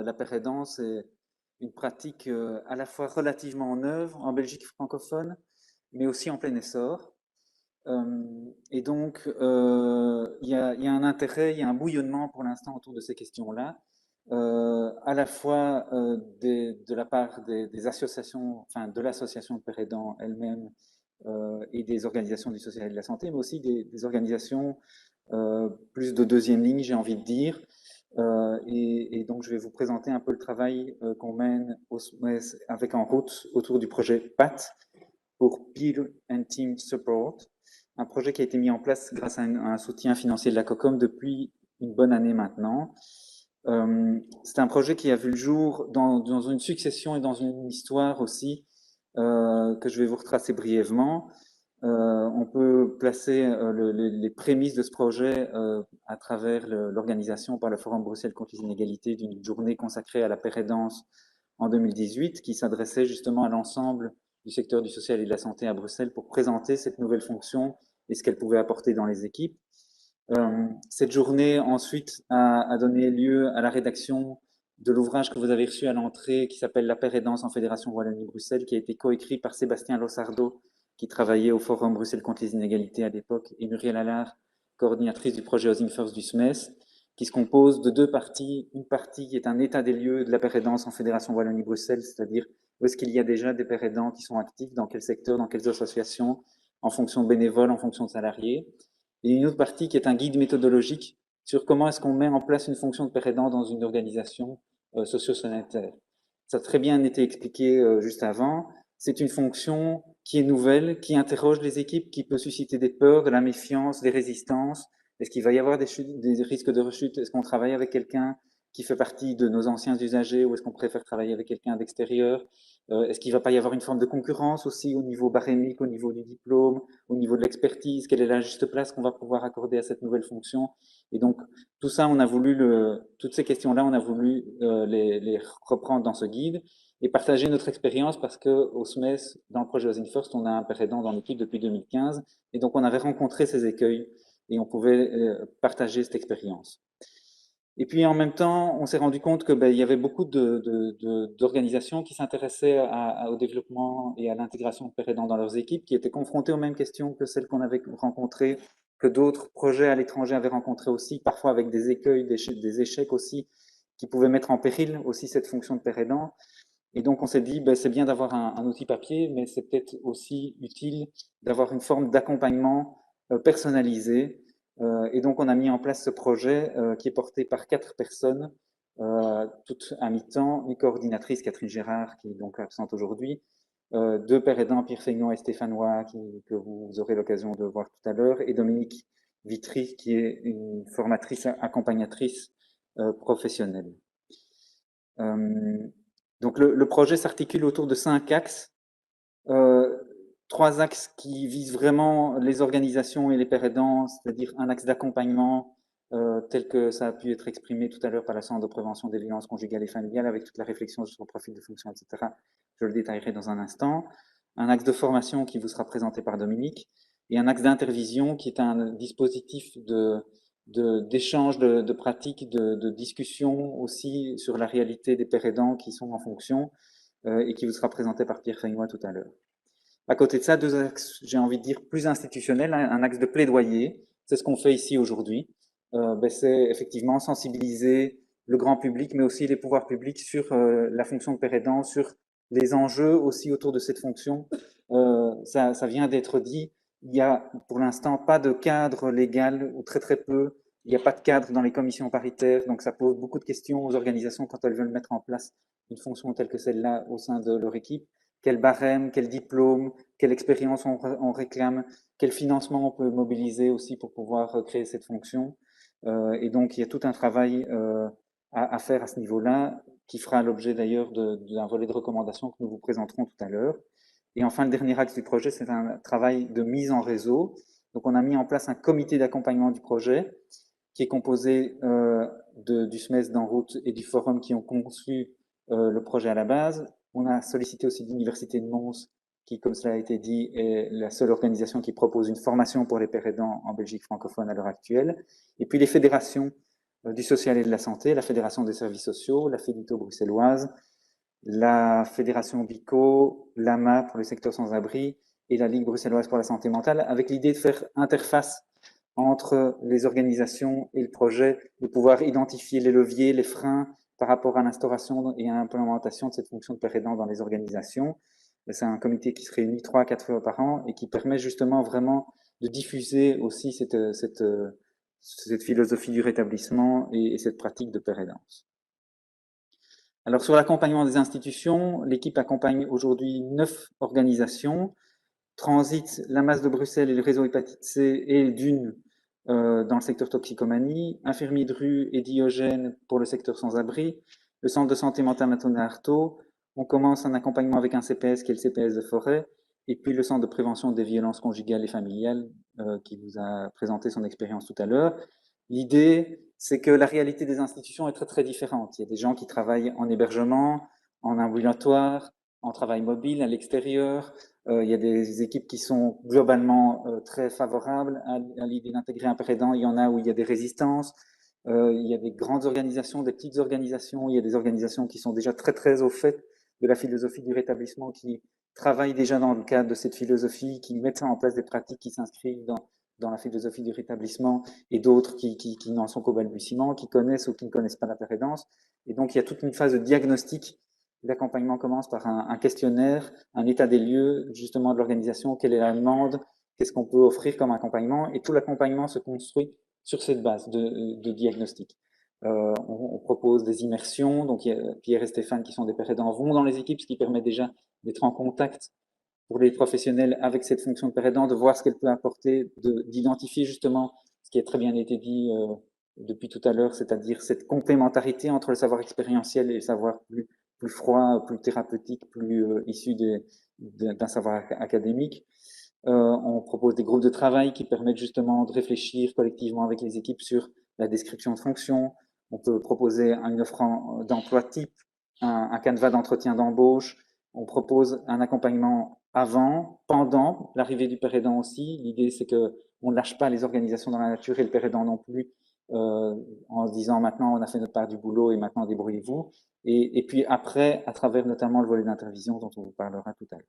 la paire aidance est une pratique à la fois relativement neuve en Belgique francophone, mais aussi en plein essor. Et donc, il y a un intérêt, il y a un bouillonnement pour l'instant autour de ces questions-là, à la fois de la part des associations, enfin de l'association de paire aidants elle-même et des organisations du social et de la santé, mais aussi des organisations plus de deuxième ligne, j'ai envie de dire. Et donc, je vais vous présenter un peu le travail qu'on mène avec en route autour du projet PAT pour Peer and Team Support, un projet qui a été mis en place grâce à un soutien financier de la COCOM depuis une bonne année maintenant. C'est un projet qui a vu le jour dans une succession et dans une histoire aussi que je vais vous retracer brièvement. On peut placer les prémices de ce projet à travers l'organisation par le Forum Bruxelles contre les inégalités d'une journée consacrée à la paire aidance en 2018, qui s'adressait justement à l'ensemble du secteur du social et de la santé à Bruxelles pour présenter cette nouvelle fonction et ce qu'elle pouvait apporter dans les équipes. Cette journée ensuite a donné lieu à la rédaction de l'ouvrage que vous avez reçu à l'entrée qui s'appelle La paire aidance en Fédération Wallonie-Bruxelles, qui a été coécrit par Sébastien Lossardo, qui travaillait au Forum Bruxelles contre les inégalités à l'époque, et Muriel Allard, coordinatrice du projet Housing First du SMES, qui se compose de deux parties. Une partie qui est un état des lieux de la paire aidance en Fédération Wallonie-Bruxelles, c'est-à-dire où est-ce qu'il y a déjà des paires aidants qui sont actifs, dans quel secteur, dans quelles associations, en fonction de bénévoles, en fonction de salariés. Et une autre partie qui est un guide méthodologique sur comment est-ce qu'on met en place une fonction de paire aidant dans une organisation socio-sanitaire. Ça a très bien été expliqué juste avant. C'est une fonction qui est nouvelle, qui interroge les équipes, qui peut susciter des peurs, de la méfiance, des résistances. Est-ce qu'il va y avoir des risques de rechute? Est-ce qu'on travaille avec quelqu'un qui fait partie de nos anciens usagers ou est-ce qu'on préfère travailler avec quelqu'un d'extérieur? Est-ce qu'il ne va pas y avoir une forme de concurrence aussi au niveau barémique, au niveau du diplôme, au niveau de l'expertise? Quelle est la juste place qu'on va pouvoir accorder à cette nouvelle fonction? Et donc, tout ça, toutes ces questions-là, on a voulu les reprendre dans ce guide et partager notre expérience parce que au SMES, dans le projet Housing First, on a un paire aidant dans l'équipe depuis 2015 et donc on avait rencontré ces écueils et on pouvait partager cette expérience. Et puis en même temps, on s'est rendu compte que il y avait beaucoup d'organisations qui s'intéressaient au développement et à l'intégration de paire aidants dans leurs équipes, qui étaient confrontées aux mêmes questions que celles qu'on avait rencontrées, que d'autres projets à l'étranger avaient rencontrées aussi, parfois avec des écueils, des échecs aussi, qui pouvaient mettre en péril aussi cette fonction de paire aidant. Et donc on s'est dit, c'est bien d'avoir un outil papier, mais c'est peut-être aussi utile d'avoir une forme d'accompagnement personnalisé. Et donc on a mis en place ce projet qui est porté par 4 personnes, toutes à mi-temps, une coordinatrice, Catherine Gérard, qui est donc absente aujourd'hui, 2 pères aidants, Pierre Feignon et Stéphanois, que vous aurez l'occasion de voir tout à l'heure, et Dominique Vitry, qui est une formatrice accompagnatrice professionnelle. Donc le projet s'articule autour de 5 axes. 3 axes qui visent vraiment les organisations et les pères aidants, c'est-à-dire un axe d'accompagnement tel que ça a pu être exprimé tout à l'heure par la Centre de prévention des violences conjugales et familiales avec toute la réflexion sur le profil de fonction, etc. Je le détaillerai dans un instant. Un axe de formation qui vous sera présenté par Dominique et un axe d'intervision qui est un dispositif d'échange de pratiques, de discussion aussi sur la réalité des pères aidants qui sont en fonction et qui vous sera présenté par Pierre Feignois tout à l'heure. À côté de ça, 2 axes, j'ai envie de dire, plus institutionnels, un axe de plaidoyer, c'est ce qu'on fait ici aujourd'hui. C'est effectivement sensibiliser le grand public, mais aussi les pouvoirs publics sur la fonction de père aidant, sur les enjeux aussi autour de cette fonction. Ça vient d'être dit, il n'y a pour l'instant pas de cadre légal, ou très très peu. Il n'y a pas de cadre dans les commissions paritaires, donc ça pose beaucoup de questions aux organisations quand elles veulent mettre en place une fonction telle que celle-là au sein de leur équipe. Quel barème, quel diplôme, quelle expérience on réclame, quel financement on peut mobiliser aussi pour pouvoir créer cette fonction. Et donc, il y a tout un travail à faire à ce niveau-là, qui fera l'objet d'ailleurs d'un volet de recommandations que nous vous présenterons tout à l'heure. Et enfin, le dernier axe du projet, c'est un travail de mise en réseau. Donc, on a mis en place un comité d'accompagnement du projet qui est composé du SMES d'En Route et du forum qui ont conçu le projet à la base. On a sollicité aussi l'Université de Mons, qui, comme cela a été dit, est la seule organisation qui propose une formation pour les pères aidants en Belgique francophone à l'heure actuelle. Et puis les fédérations du social et de la santé, la Fédération des services sociaux, la Fédito bruxelloise, la Fédération BICO, l'AMA pour le secteur sans-abri et la Ligue bruxelloise pour la santé mentale, avec l'idée de faire interface entre les organisations et le projet, de pouvoir identifier les leviers, les freins par rapport à l'instauration et à l'implémentation de cette fonction de père aidant dans les organisations. C'est un comité qui se réunit 3 à 4 fois par an et qui permet justement vraiment de diffuser aussi cette philosophie du rétablissement et cette pratique de père aidance. Alors sur l'accompagnement des institutions, l'équipe accompagne aujourd'hui 9 organisations. Transit, la masse de Bruxelles et le réseau hépatite C et d'une dans le secteur toxicomanie, infirmier de rue et Diogène pour le secteur sans-abri, le centre de santé mentale Antonin Artaud. On commence un accompagnement avec un CPS qui est le CPS de Forêt, et puis le centre de prévention des violences conjugales et familiales qui vous a présenté son expérience tout à l'heure. L'idée, c'est que la réalité des institutions est très très différente. Il y a des gens qui travaillent en hébergement, en ambulatoire, en travail mobile, à l'extérieur. Il y a des équipes qui sont globalement très favorables à l'idée d'intégrer un père aidant. Il y en a où il y a des résistances. Il y a des grandes organisations, des petites organisations. Il y a des organisations qui sont déjà très très au fait de la philosophie du rétablissement, qui travaillent déjà dans le cadre de cette philosophie, qui mettent en place des pratiques qui s'inscrivent dans la philosophie du rétablissement, et d'autres qui n'en sont qu'au balbutiement, qui connaissent ou qui ne connaissent pas la père aidance. Et donc il y a toute une phase de diagnostic. L'accompagnement commence par un questionnaire, un état des lieux, justement de l'organisation, quelle est la demande, qu'est-ce qu'on peut offrir comme accompagnement, et tout l'accompagnement se construit sur cette base de diagnostic. On propose des immersions, donc Pierre et Stéphane qui sont des pères aidants vont dans les équipes, ce qui permet déjà d'être en contact pour les professionnels avec cette fonction de père aidant, de voir ce qu'elle peut apporter, d'identifier justement ce qui a très bien été dit depuis tout à l'heure, c'est-à-dire cette complémentarité entre le savoir expérientiel et le savoir plus froid, plus thérapeutique, plus issu d'un savoir académique. On propose des groupes de travail qui permettent justement de réfléchir collectivement avec les équipes sur la description de fonctions. On peut proposer une offre d'emploi type, un canevas d'entretien d'embauche. On propose un accompagnement avant, pendant l'arrivée du père aidant aussi. L'idée, c'est que on ne lâche pas les organisations dans la nature et le père aidant non plus, en se disant maintenant on a fait notre part du boulot et maintenant débrouillez-vous. Et puis après, à travers notamment le volet d'intervision dont on vous parlera tout à l'heure.